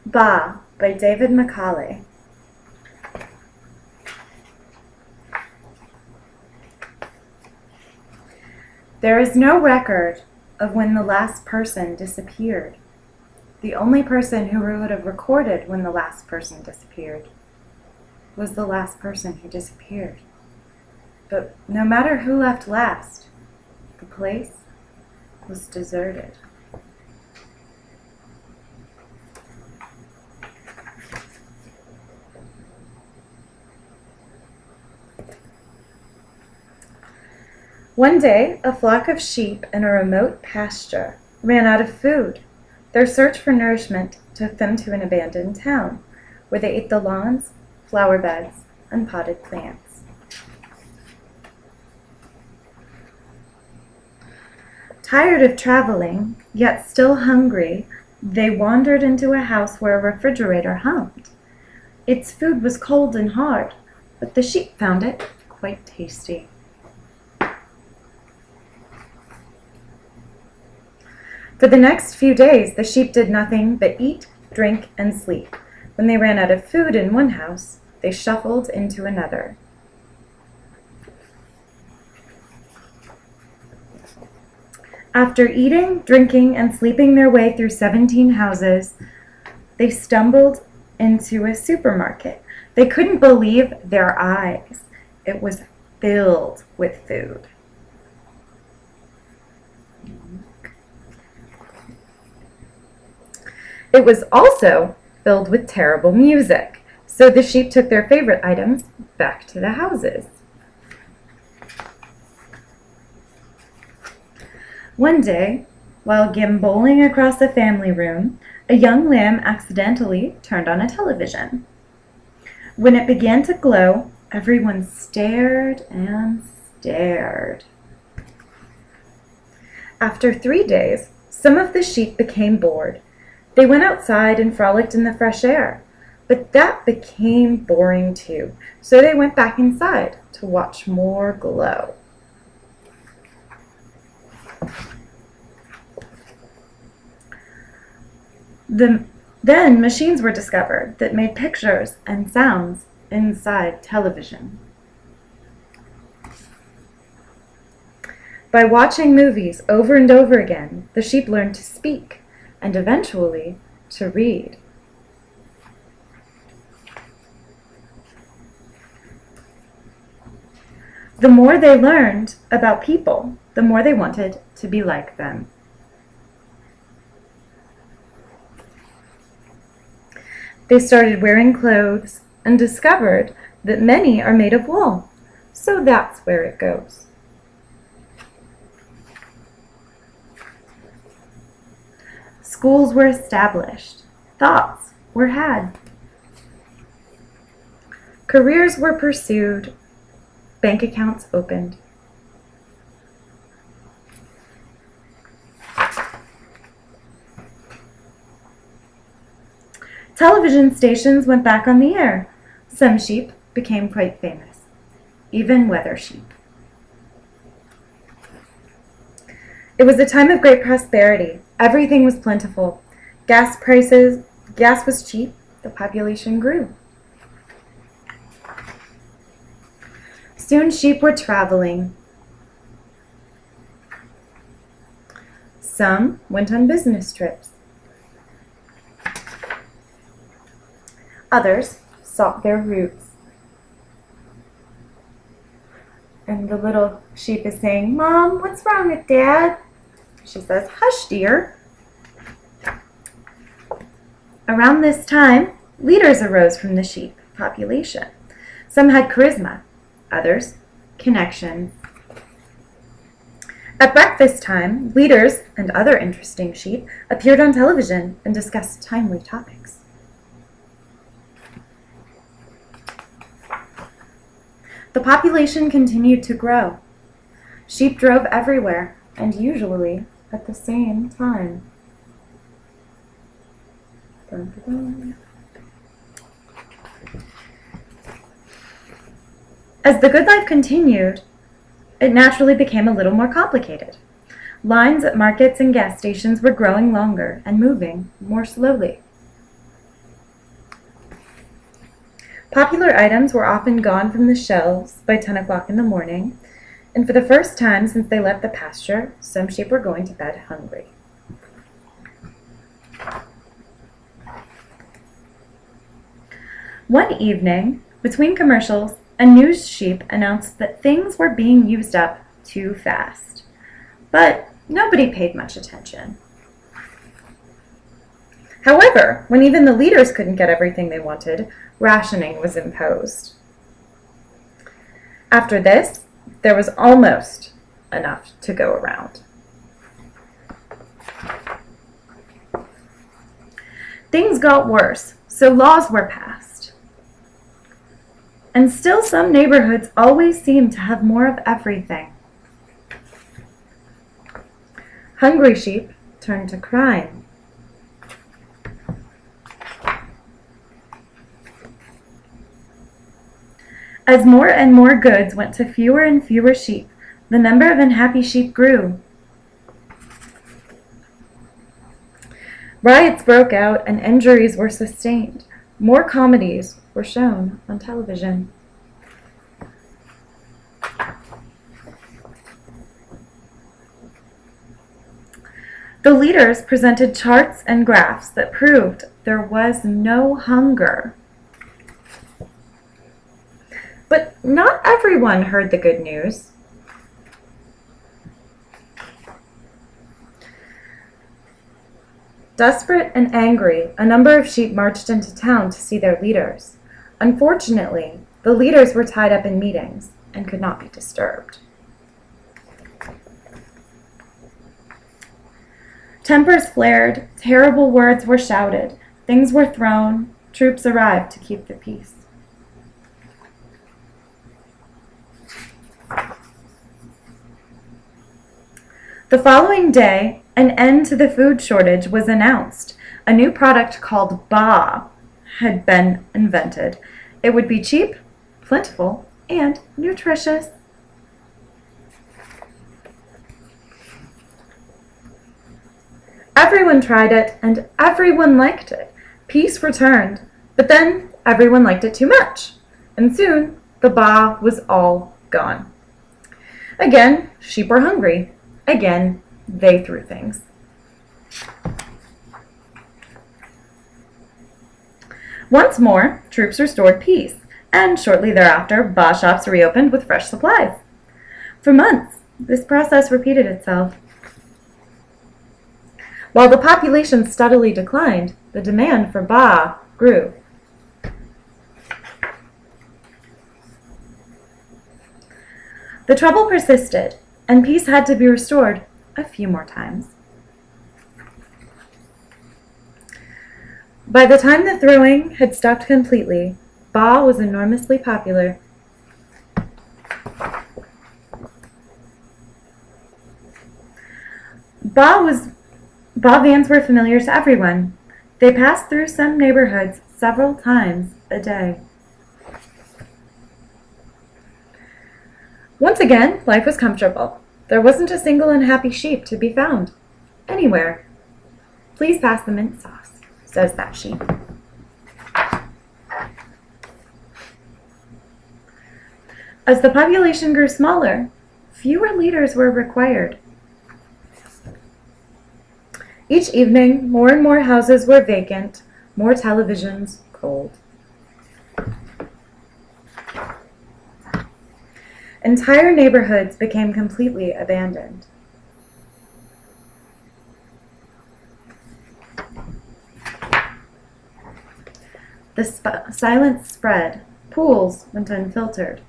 Baaaa by David Macaulay. There is no record of when the last person disappeared. The only person who would have recorded when the last person disappeared was the last person who disappeared. But no matter who left last, the place was deserted. One day, a flock of sheep in a remote pasture ran out of food. Their search for nourishment took them to an abandoned town, where they ate the lawns, flower beds, and potted plants. Tired of traveling, yet still hungry, they wandered into a house where a refrigerator hummed. Its food was cold and hard, but the sheep found it quite tasty. For the next few days, the sheep did nothing but eat, drink, and sleep. When they ran out of food in one house, they shuffled into another. After eating, drinking, and sleeping their way through 17 houses, they stumbled into a supermarket. They couldn't believe their eyes. It was filled with food. It was also filled with terrible music, so the sheep took their favorite items back to the houses. One day, while gamboling across the family room, a young lamb accidentally turned on a television. When it began to glow, everyone stared and stared. After 3 days, some of the sheep became bored. They went outside and frolicked in the fresh air, but that became boring too, so they went back inside to watch more glow. Then machines were discovered that made pictures and sounds inside television. By watching movies over and over again, the sheep learned to speak and eventually to read. The more they learned about people, the more they wanted to be like them. They started wearing clothes and discovered that many are made of wool, so that's where it goes. Schools were established. Thoughts were had. Careers were pursued. Bank accounts opened. Television stations went back on the air. Some sheep became quite famous, even weather sheep. It was a time of great prosperity. Everything was plentiful. Gas was cheap. The population grew. Soon sheep were traveling. Some went on business trips. Others sought their roots. And the little sheep is saying, "Mom, what's wrong with Dad?" She says, "Hush, dear." Around this time, leaders arose from the sheep population. Some had charisma, others connections. At breakfast time, leaders and other interesting sheep appeared on television and discussed timely topics. The population continued to grow. Sheep drove everywhere, and usually at the same time. Dun, dun, dun. As the good life continued, it naturally became a little more complicated. Lines at markets and gas stations were growing longer and moving more slowly. Popular items were often gone from the shelves by 10 o'clock in the morning, and for the first time since they left the pasture, some sheep were going to bed hungry. One evening, between commercials, a news sheep announced that things were being used up too fast. But nobody paid much attention. However, when even the leaders couldn't get everything they wanted, rationing was imposed. After this, there was almost enough to go around. Things got worse, so laws were passed. And still some neighborhoods always seemed to have more of everything. Hungry sheep turned to crime. As more and more goods went to fewer and fewer sheep, the number of unhappy sheep grew. Riots broke out and injuries were sustained. More comedies were shown on television. The leaders presented charts and graphs that proved there was no hunger. But not everyone heard the good news. Desperate and angry, a number of sheep marched into town to see their leaders. Unfortunately, the leaders were tied up in meetings and could not be disturbed. Tempers flared, terrible words were shouted, things were thrown, troops arrived to keep the peace. The following day, an end to the food shortage was announced. A new product called Baaaa had been invented. It would be cheap, plentiful, and nutritious. Everyone tried it, and everyone liked it. Peace returned, but then everyone liked it too much, and soon the Baaaa was all gone. Again, sheep were hungry. Again, they threw things. Once more, troops restored peace, and shortly thereafter, Baaaa shops reopened with fresh supplies. For months, this process repeated itself. While the population steadily declined, the demand for Baaaa grew. The trouble persisted, and peace had to be restored a few more times. By the time the throwing had stopped completely, Baaaa was enormously popular. Baaaa vans were familiar to everyone. They passed through some neighborhoods several times a day. Once again, life was comfortable. There wasn't a single unhappy sheep to be found anywhere. Please pass the mint sauce, says that sheep. As the population grew smaller, fewer leaders were required. Each evening, more and more houses were vacant, more televisions cold. Entire neighborhoods became completely abandoned. The silence spread. Pools went unfiltered.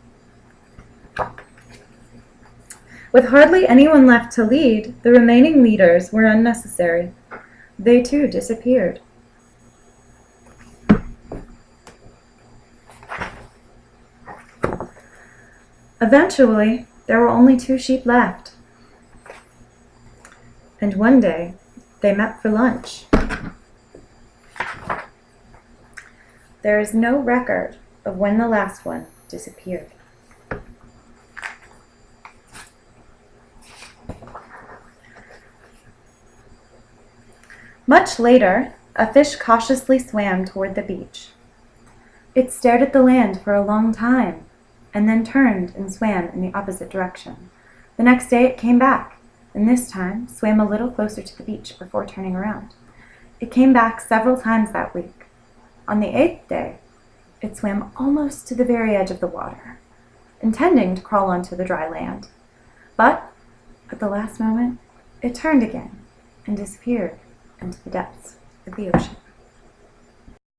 With hardly anyone left to lead, the remaining leaders were unnecessary. They too disappeared. Eventually, there were only 2 sheep left. And one day, they met for lunch. There is no record of when the last one disappeared. Much later, a fish cautiously swam toward the beach. It stared at the land for a long time, and then turned and swam in the opposite direction. The next day it came back, and this time swam a little closer to the beach before turning around. It came back several times that week. On the 8th day, it swam almost to the very edge of the water, intending to crawl onto the dry land. But at the last moment, it turned again and disappeared into the depths of the ocean.